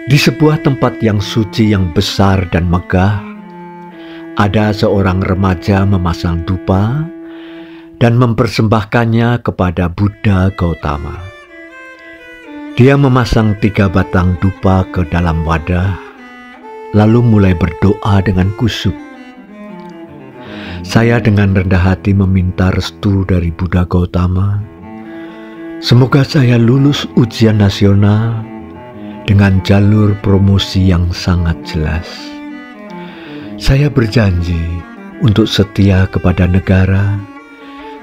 Di sebuah tempat yang suci yang besar dan megah, ada seorang remaja memasang dupa dan mempersembahkannya kepada Buddha Gautama. Dia memasang 3 batang dupa ke dalam wadah, lalu mulai berdoa dengan kusyuk. Saya dengan rendah hati meminta restu dari Buddha Gautama. Semoga saya lulus ujian nasional dengan jalur promosi yang sangat jelas. Saya berjanji untuk setia kepada negara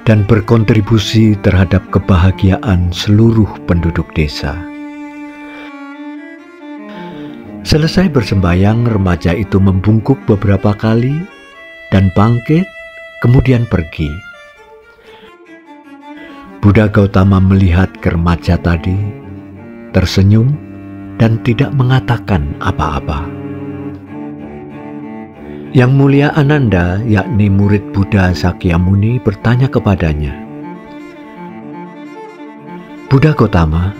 dan berkontribusi terhadap kebahagiaan seluruh penduduk desa. Selesai bersembayang, remaja itu membungkuk beberapa kali dan bangkit, kemudian pergi. Buddha Gautama melihat ke remaja tadi, tersenyum dan tidak mengatakan apa-apa. Yang Mulia Ananda, yakni murid Buddha Sakyamuni, bertanya kepadanya, "Buddha Gautama,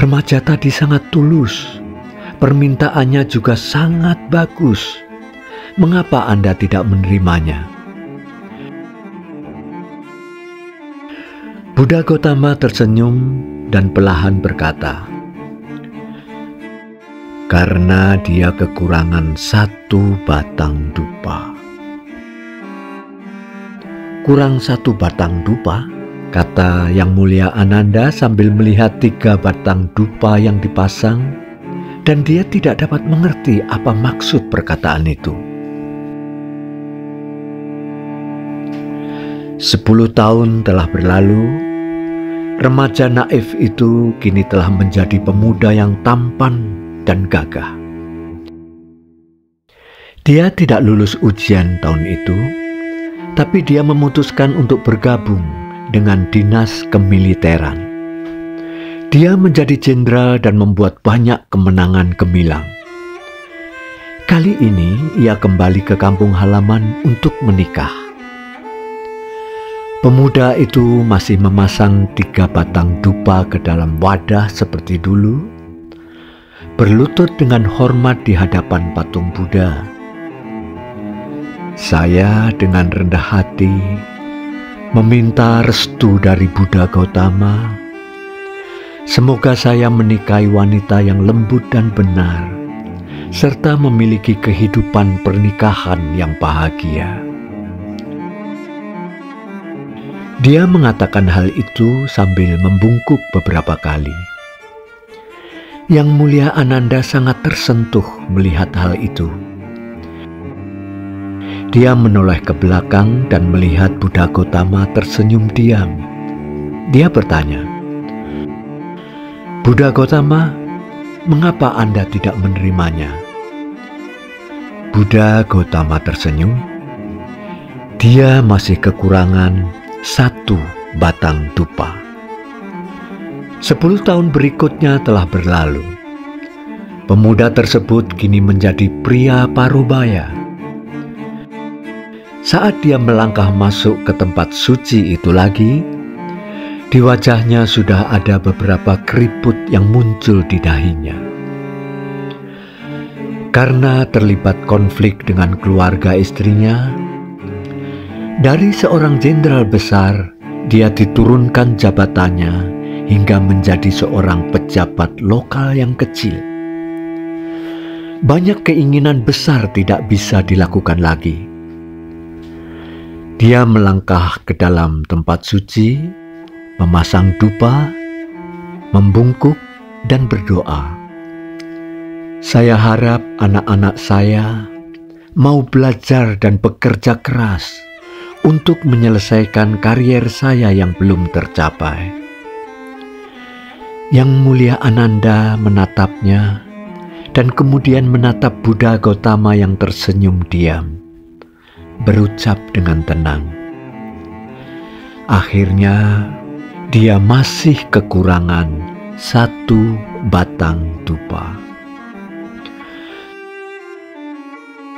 remaja tadi sangat tulus, permintaannya juga sangat bagus. Mengapa Anda tidak menerimanya?" Buddha Gautama tersenyum dan perlahan berkata, "Karena dia kekurangan 1 batang dupa." "Kurang 1 batang dupa?" kata Yang Mulia Ananda sambil melihat 3 batang dupa yang dipasang, dan dia tidak dapat mengerti apa maksud perkataan itu. 10 tahun telah berlalu. Remaja naif itu kini telah menjadi pemuda yang tampan dan gagah. Dia tidak lulus ujian tahun itu, tapi dia memutuskan untuk bergabung dengan dinas kemiliteran. Dia menjadi jenderal dan membuat banyak kemenangan gemilang. Kali ini ia kembali ke kampung halaman untuk menikah. Pemuda itu masih memasang 3 batang dupa ke dalam wadah seperti dulu, berlutut dengan hormat di hadapan patung Buddha. Saya dengan rendah hati meminta restu dari Buddha Gautama. Semoga saya menikahi wanita yang lembut dan benar, serta memiliki kehidupan pernikahan yang bahagia. Dia mengatakan hal itu sambil membungkuk beberapa kali. Yang Mulia Ananda sangat tersentuh melihat hal itu. Dia menoleh ke belakang dan melihat Buddha Gautama tersenyum diam. Dia bertanya, "Buddha Gautama, mengapa Anda tidak menerimanya?" Buddha Gautama tersenyum. Dia masih kekurangan 1 batang dupa. 10 tahun berikutnya telah berlalu. Pemuda tersebut kini menjadi pria parubaya. Saat dia melangkah masuk ke tempat suci itu lagi, di wajahnya sudah ada beberapa keriput yang muncul di dahinya. Karena terlibat konflik dengan keluarga istrinya, dari seorang jenderal besar, dia diturunkan jabatannya hingga menjadi seorang pejabat lokal yang kecil. Banyak keinginan besar tidak bisa dilakukan lagi. Dia melangkah ke dalam tempat suci, memasang dupa, membungkuk, dan berdoa. "Saya harap anak-anak saya mau belajar dan bekerja keras untuk menyelesaikan karier saya yang belum tercapai." Yang Mulia Ananda menatapnya dan kemudian menatap Buddha Gautama yang tersenyum diam, berucap dengan tenang, "Akhirnya dia masih kekurangan 1 batang dupa."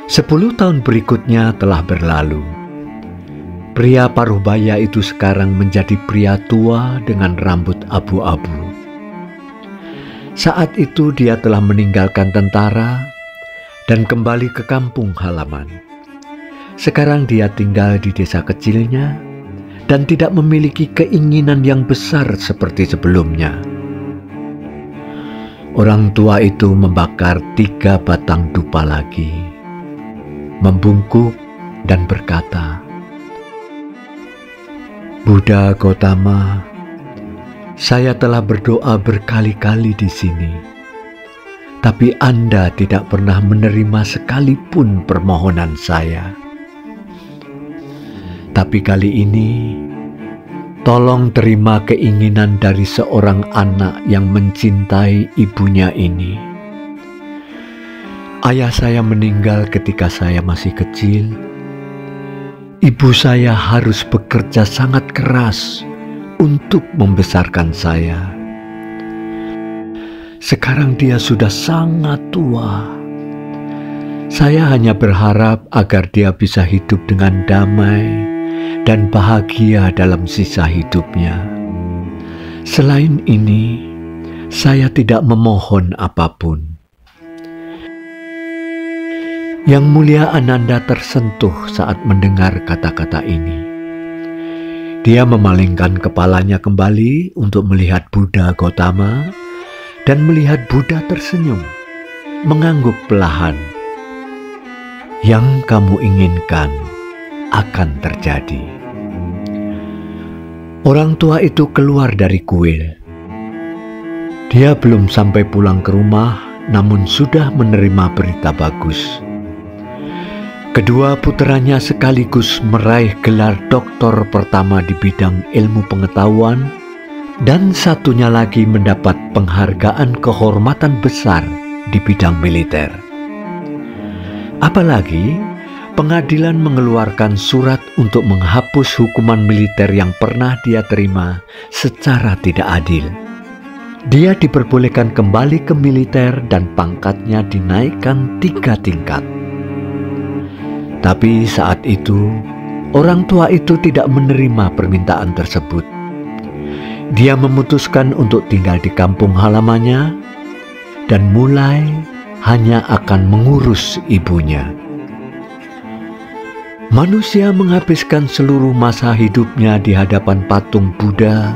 10 tahun berikutnya telah berlalu. Pria parubaya itu sekarang menjadi pria tua dengan rambut abu-abu. Saat itu dia telah meninggalkan tentara dan kembali ke kampung halaman. Sekarang dia tinggal di desa kecilnya dan tidak memiliki keinginan yang besar seperti sebelumnya. Orang tua itu membakar 3 batang dupa lagi, membungkuk dan berkata, "Buddha Gautama, saya telah berdoa berkali-kali di sini, tapi Anda tidak pernah menerima sekalipun permohonan saya. Tapi kali ini, tolong terima keinginan dari seorang anak yang mencintai ibunya ini. Ayah saya meninggal ketika saya masih kecil. Ibu saya harus bekerja sangat keras untuk membesarkan saya. Sekarang dia sudah sangat tua. Saya hanya berharap agar dia bisa hidup dengan damai dan bahagia dalam sisa hidupnya. Selain ini, saya tidak memohon apapun." Yang Mulia Ananda tersentuh saat mendengar kata-kata ini. Dia memalingkan kepalanya kembali untuk melihat Buddha Gautama dan melihat Buddha tersenyum, mengangguk perlahan. "Yang kamu inginkan akan terjadi." Orang tua itu keluar dari kuil. Dia belum sampai pulang ke rumah, namun sudah menerima berita bagus. Kedua puteranya sekaligus meraih gelar doktor pertama di bidang ilmu pengetahuan, dan satunya lagi mendapat penghargaan kehormatan besar di bidang militer. Apalagi, pengadilan mengeluarkan surat untuk menghapus hukuman militer yang pernah dia terima secara tidak adil. Dia diperbolehkan kembali ke militer dan pangkatnya dinaikkan 3 tingkat. Tapi saat itu, orang tua itu tidak menerima permintaan tersebut. Dia memutuskan untuk tinggal di kampung halamannya dan mulai hanya akan mengurus ibunya. Manusia menghabiskan seluruh masa hidupnya di hadapan patung Buddha,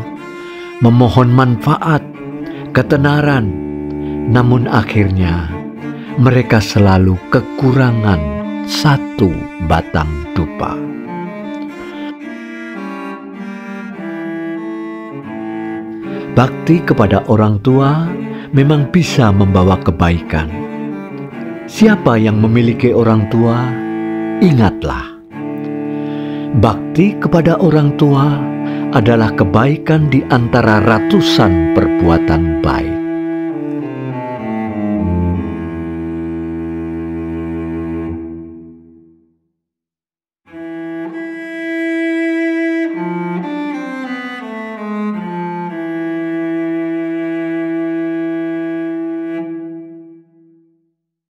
memohon manfaat, ketenaran, namun akhirnya mereka selalu kekurangan 1 batang dupa. Bakti kepada orang tua memang bisa membawa kebaikan. Siapa yang memiliki orang tua, ingatlah, bakti kepada orang tua adalah kebaikan di antara ratusan perbuatan baik.